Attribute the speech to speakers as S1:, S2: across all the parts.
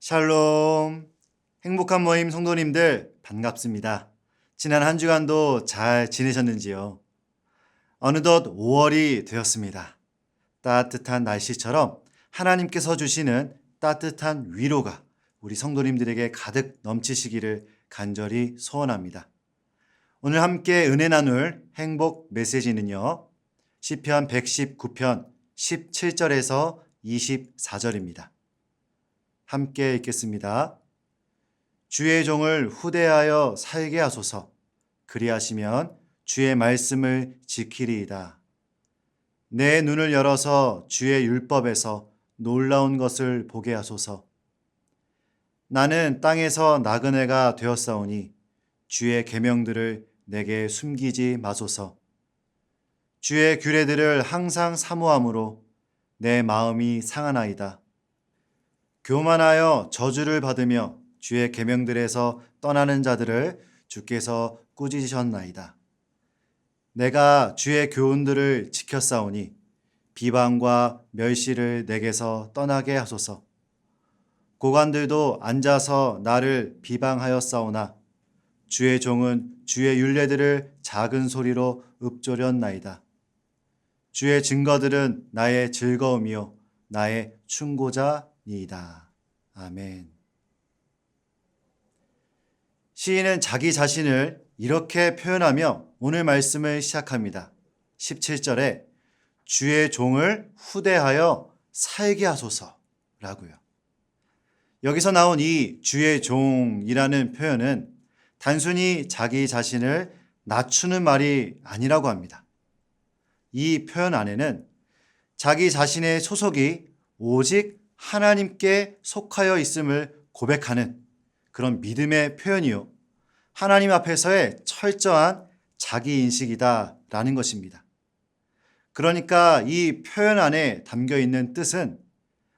S1: 샬롬. 행복한 모임 성도님들 반갑습니다. 지난 한 주간도 잘 지내셨는지요? 어느덧 5월이 되었습니다. 따뜻한 날씨처럼 하나님께서 주시는 따뜻한 위로가 우리 성도님들에게 가득 넘치시기를 간절히 소원합니다. 오늘 함께 은혜 나눌 행복 메시지는요. 시편 119편 17절에서 24절입니다. 함께 읽겠습니다. 주의 종을 후대하여 살게 하소서. 그리하시면 주의 말씀을 지키리이다. 내 눈을 열어서 주의 율법에서 놀라운 것을 보게 하소서. 나는 땅에서 나그네가 되었사오니 주의 계명들을 내게 숨기지 마소서. 주의 규례들을 항상 사모함으로 내 마음이 상하나이다. 교만하여 저주를 받으며 주의 계명들에서 떠나는 자들을 주께서 꾸짖으셨나이다. 내가 주의 교훈들을 지켰사오니 비방과 멸시를 내게서 떠나게 하소서. 고관들도 앉아서 나를 비방하였사오나 주의 종은 주의 율례들을 작은 소리로 읊조렸나이다. 주의 증거들은 나의 즐거움이요 나의 충고자니이다. 아멘. 시인은 자기 자신을 이렇게 표현하며 오늘 말씀을 시작합니다. 17절에 주의 종을 후대하여 살게 하소서라고요. 여기서 나온 이 주의 종이라는 표현은 단순히 자기 자신을 낮추는 말이 아니라고 합니다. 이 표현 안에는 자기 자신의 소속이 오직 하나님께 속하여 있음을 고백하는 그런 믿음의 표현이요. 하나님 앞에서의 철저한 자기 인식이다라는 것입니다. 그러니까 이 표현 안에 담겨 있는 뜻은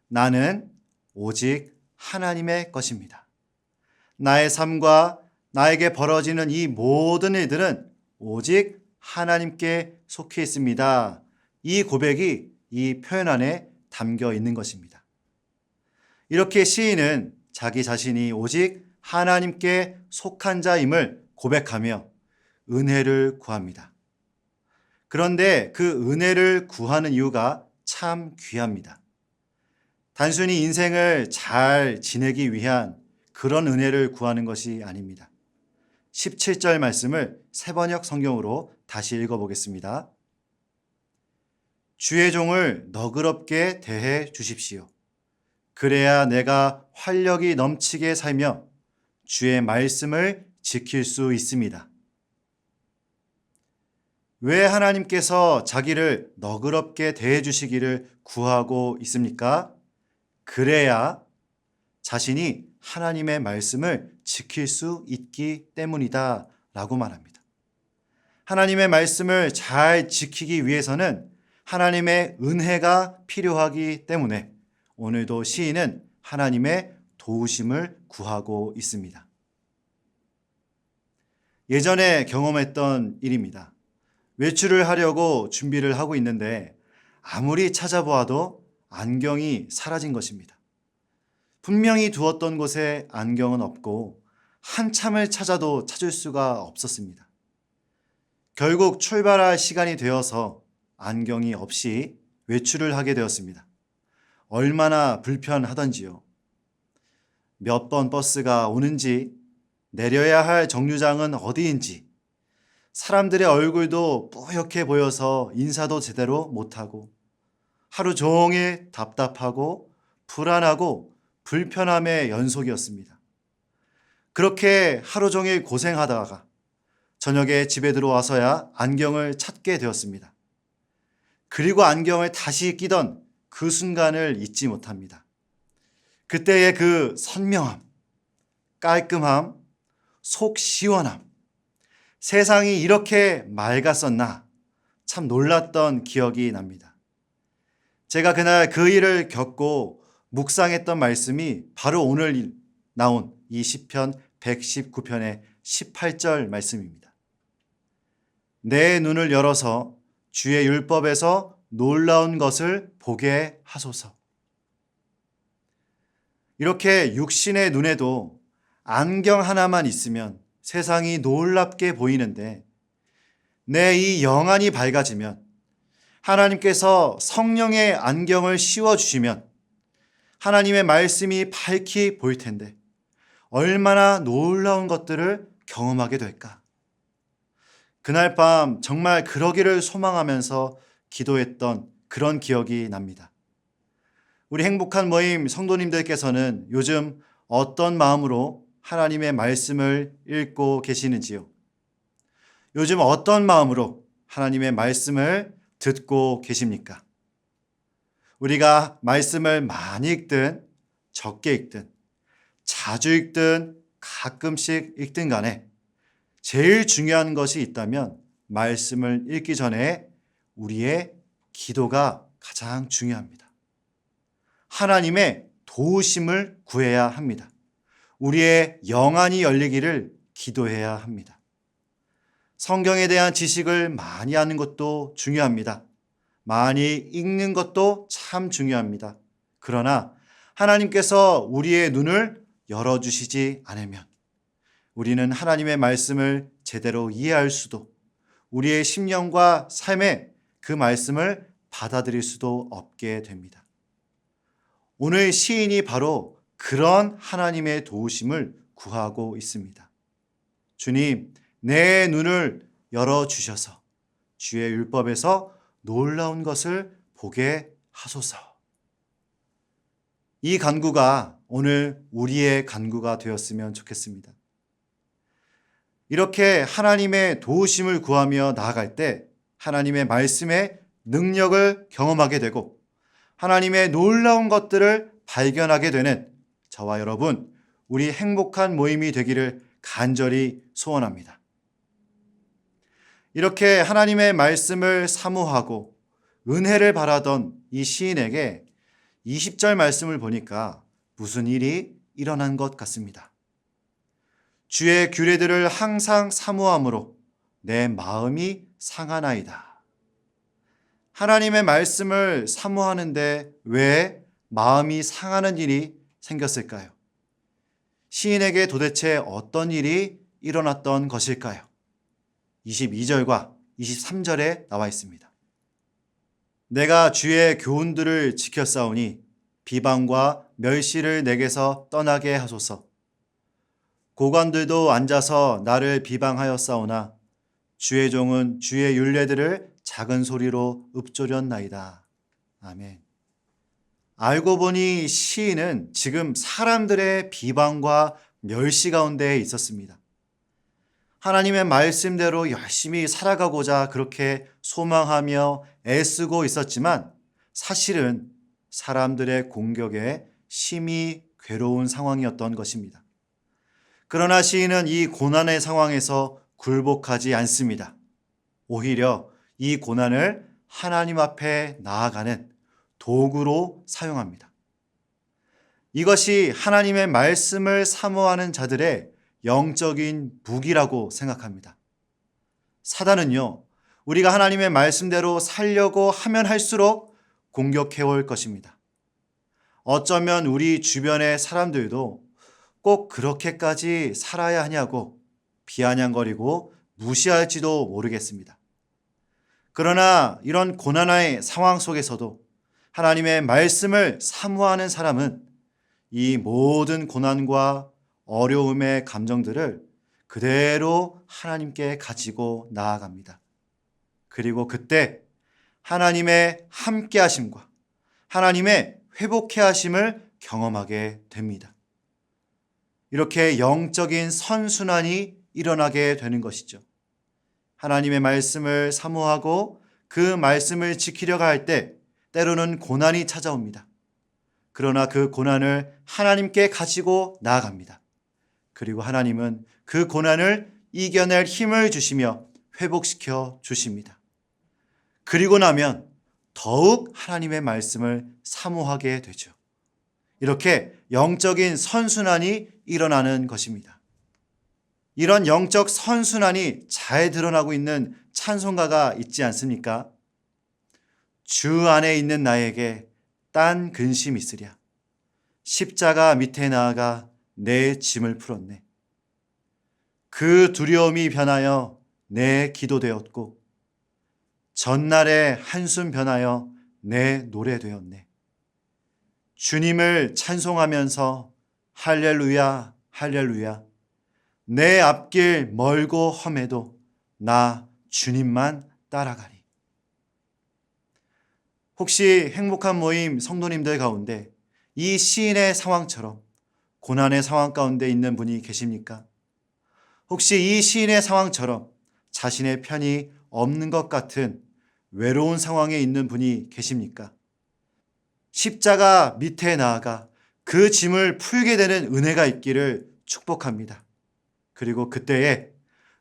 S1: 나는 오직 하나님의 것입니다. 나의 삶과 나에게 벌어지는 이 모든 일들은 오직 하나님께 속해 있습니다. 이 고백이 이 표현 안에 담겨 있는 것입니다. 이렇게 시인은 자기 자신이 오직 하나님께 속한 자임을 고백하며 은혜를 구합니다. 그런데 그 은혜를 구하는 이유가 참 귀합니다. 단순히 인생을 잘 지내기 위한 그런 은혜를 구하는 것이 아닙니다. 17절 말씀을 새번역 성경으로 다시 읽어보겠습니다. 주의 종을 너그럽게 대해 주십시오. 그래야 내가 활력이 넘치게 살며 주의 말씀을 지킬 수 있습니다. 왜 하나님께서 자기를 너그럽게 대해 주시기를 구하고 있습니까? 그래야 자신이 하나님의 말씀을 지킬 수 있기 때문이다 라고 말합니다. 하나님의 말씀을 잘 지키기 위해서는 하나님의 은혜가 필요하기 때문에 오늘도 시인은 하나님의 도우심을 구하고 있습니다. 예전에 경험했던 일입니다. 외출을 하려고 준비를 하고 있는데 아무리 찾아보아도 안경이 사라진 것입니다. 분명히 두었던 곳에 안경은 없고 한참을 찾아도 찾을 수가 없었습니다. 결국 출발할 시간이 되어서 안경이 없이 외출을 하게 되었습니다. 얼마나 불편하던지요. 몇 번 버스가 오는지, 내려야 할 정류장은 어디인지, 사람들의 얼굴도 뿌옇게 보여서 인사도 제대로 못하고, 하루 종일 답답하고 불안하고 불편함의 연속이었습니다. 그렇게 하루 종일 고생하다가 저녁에 집에 들어와서야 안경을 찾게 되었습니다. 그리고 안경을 다시 끼던 그 순간을 잊지 못합니다. 그때의 그 선명함, 깔끔함, 속 시원함, 세상이 이렇게 맑았었나 참 놀랐던 기억이 납니다. 제가 그날 그 일을 겪고 묵상했던 말씀이 바로 오늘 나온 이 시편 119편의 18절 말씀입니다. 내 눈을 열어서 주의 율법에서 놀라운 것을 보게 하소서. 이렇게 육신의 눈에도 안경 하나만 있으면 세상이 놀랍게 보이는데 내 이 영안이 밝아지면 하나님께서 성령의 안경을 씌워주시면 하나님의 말씀이 밝히 보일 텐데 얼마나 놀라운 것들을 경험하게 될까? 그날 밤 정말 그러기를 소망하면서 기도했던 그런 기억이 납니다. 우리 행복한 모임 성도님들께서는 요즘 어떤 마음으로 하나님의 말씀을 읽고 계시는지요? 요즘 어떤 마음으로 하나님의 말씀을 듣고 계십니까? 우리가 말씀을 많이 읽든 적게 읽든 자주 읽든 가끔씩 읽든 간에 제일 중요한 것이 있다면 말씀을 읽기 전에 우리의 기도가 가장 중요합니다. 하나님의 도우심을 구해야 합니다. 우리의 영안이 열리기를 기도해야 합니다. 성경에 대한 지식을 많이 하는 것도 중요합니다. 많이 읽는 것도 참 중요합니다. 그러나 하나님께서 우리의 눈을 열어주시지 않으면 우리는 하나님의 말씀을 제대로 이해할 수도 우리의 심령과 삶에 그 말씀을 받아들일 수도 없게 됩니다. 오늘 시인이 바로 그런 하나님의 도우심을 구하고 있습니다. 주님, 내 눈을 열어주셔서 주의 율법에서 놀라운 것을 보게 하소서. 이 간구가 오늘 우리의 간구가 되었으면 좋겠습니다. 이렇게 하나님의 도우심을 구하며 나아갈 때 하나님의 말씀의 능력을 경험하게 되고 하나님의 놀라운 것들을 발견하게 되는 저와 여러분, 우리 행복한 모임이 되기를 간절히 소원합니다. 이렇게 하나님의 말씀을 사모하고 은혜를 바라던 이 시인에게 20절 말씀을 보니까 무슨 일이 일어난 것 같습니다. 주의 규례들을 항상 사모함으로 내 마음이 상하나이다. 하나님의 말씀을 사모하는데 왜 마음이 상하는 일이 생겼을까요? 시인에게 도대체 어떤 일이 일어났던 것일까요? 22절과 23절에 나와 있습니다. 내가 주의 교훈들을 지켰사오니 비방과 멸시를 내게서 떠나게 하소서. 고관들도 앉아서 나를 비방하였사오나 주의 종은 주의 율례들을 작은 소리로 읊조렸나이다. 아멘. 알고 보니 시인은 지금 사람들의 비방과 멸시 가운데 있었습니다. 하나님의 말씀대로 열심히 살아가고자 그렇게 소망하며 애쓰고 있었지만 사실은 사람들의 공격에 심히 괴로운 상황이었던 것입니다. 그러나 시인은 이 고난의 상황에서 굴복하지 않습니다. 오히려 이 고난을 하나님 앞에 나아가는 도구로 사용합니다. 이것이 하나님의 말씀을 사모하는 자들의 영적인 무기라고 생각합니다. 사단은요, 우리가 하나님의 말씀대로 살려고 하면 할수록 공격해올 것입니다. 어쩌면 우리 주변의 사람들도 꼭 그렇게까지 살아야 하냐고 비아냥거리고 무시할지도 모르겠습니다. 그러나 이런 고난의 상황 속에서도 하나님의 말씀을 사모하는 사람은 이 모든 고난과 어려움의 감정들을 그대로 하나님께 가지고 나아갑니다. 그리고 그때 하나님의 함께 하심과 하나님의 회복해 하심을 경험하게 됩니다. 이렇게 영적인 선순환이 일어나게 되는 것이죠. 하나님의 말씀을 사모하고 그 말씀을 지키려고 할 때 때로는 고난이 찾아옵니다. 그러나 그 고난을 하나님께 가지고 나아갑니다. 그리고 하나님은 그 고난을 이겨낼 힘을 주시며 회복시켜 주십니다. 그리고 나면 더욱 하나님의 말씀을 사모하게 되죠. 이렇게 영적인 선순환이 일어나는 것입니다. 이런 영적 선순환이 잘 드러나고 있는 찬송가가 있지 않습니까? 주 안에 있는 나에게 딴 근심 있으랴. 십자가 밑에 나아가 내 짐을 풀었네. 그 두려움이 변하여 내 기도 되었고 전날의 한숨 변하여 내 노래 되었네. 주님을 찬송하면서 할렐루야 할렐루야 내 앞길 멀고 험해도 나 주님만 따라가리. 혹시 행복한 모임 성도님들 가운데 이 시인의 상황처럼 고난의 상황 가운데 있는 분이 계십니까? 혹시 이 시인의 상황처럼 자신의 편이 없는 것 같은 외로운 상황에 있는 분이 계십니까? 십자가 밑에 나아가 그 짐을 풀게 되는 은혜가 있기를 축복합니다. 그리고 그때에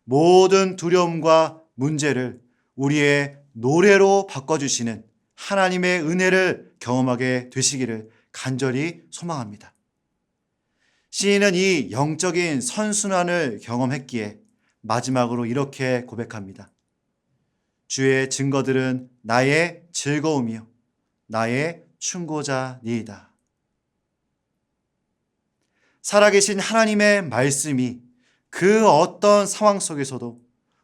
S1: 모든 두려움과 문제를 우리의 노래로 바꿔주시는 하나님의 은혜를 경험하게 되시기를 간절히 소망합니다. 시인은 이 영적인 선순환을 경험했기에 마지막으로 이렇게 고백합니다. 주의 증거들은 나의 즐거움이요 나의 충고자니이다. 살아계신 하나님의 말씀이 그 어떤 상황 속에서도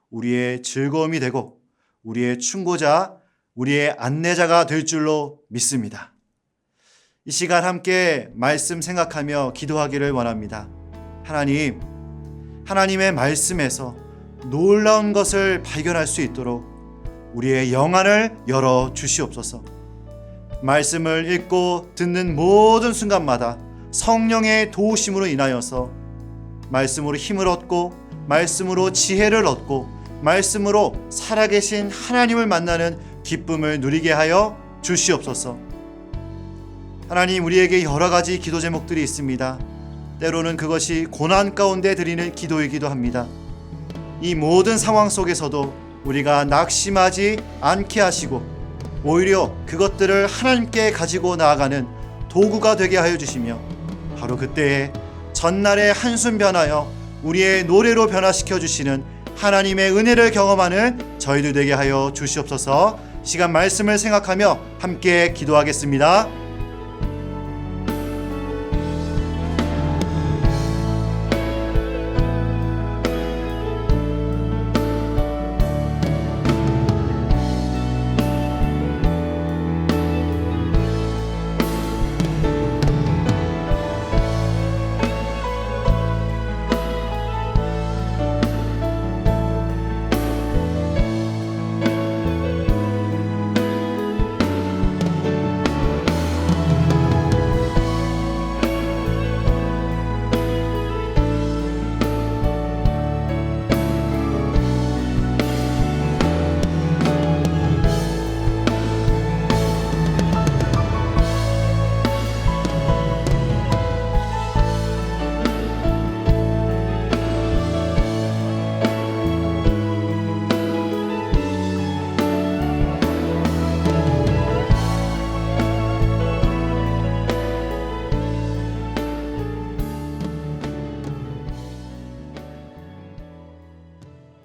S1: 우리의 즐거움이 되고 우리의 충고자, 우리의 안내자가 될 줄로 믿습니다. 이 시간 함께 말씀 생각하며 기도하기를 원합니다. 하나님, 하나님의 말씀에서 놀라운 것을 발견할 수 있도록 우리의 영안을 열어 주시옵소서. 말씀을 읽고 듣는 모든 순간마다 성령의 도우심으로 인하여서 말씀으로 힘을 얻고 말씀으로 지혜를 얻고 말씀으로 살아계신 하나님을 만나는 기쁨을 누리게 하여 주시옵소서. 하나님, 우리에게 여러 가지 기도 제목들이 있습니다. 때로는 그것이 고난 가운데 드리는 기도이기도 합니다. 이 모든 상황 속에서도 우리가 낙심하지 않게 하시고 오히려 그것들을 하나님께 가지고 나아가는 도구가 되게 하여 주시며 바로 그때에 전날의 한숨 변하여 우리의 노래로 변화시켜 주시는 하나님의 은혜를 경험하는 저희들 되게 하여 주시옵소서. 시간 말씀을 생각하며 함께 기도하겠습니다.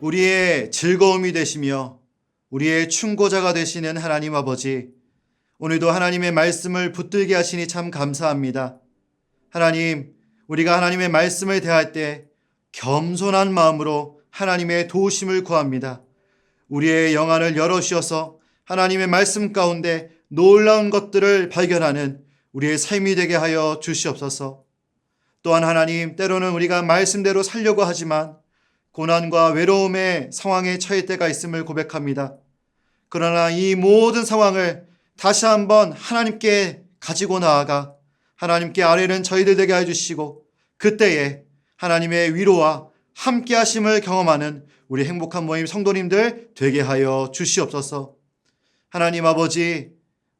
S1: 우리의 즐거움이 되시며 우리의 충고자가 되시는 하나님 아버지, 오늘도 하나님의 말씀을 붙들게 하시니 참 감사합니다. 하나님, 우리가 하나님의 말씀을 대할 때 겸손한 마음으로 하나님의 도우심을 구합니다. 우리의 영안을 열어주셔서 하나님의 말씀 가운데 놀라운 것들을 발견하는 우리의 삶이 되게 하여 주시옵소서. 또한 하나님, 때로는 우리가 말씀대로 살려고 하지만 고난과 외로움의 상황에 처할 때가 있음을 고백합니다. 그러나 이 모든 상황을 다시 한번 하나님께 가지고 나아가 하나님께 아뢰는 저희들 되게 해주시고 그때에 하나님의 위로와 함께 하심을 경험하는 우리 행복한 모임 성도님들 되게 하여 주시옵소서. 하나님 아버지,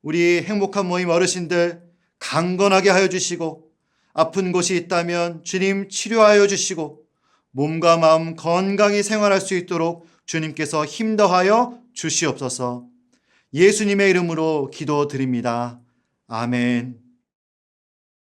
S1: 우리 행복한 모임 어르신들 강건하게 하여 주시고 아픈 곳이 있다면 주님 치료하여 주시고 몸과 마음 건강히 생활할 수 있도록 주님께서 힘 더하여 주시옵소서. 예수님의 이름으로 기도드립니다. 아멘.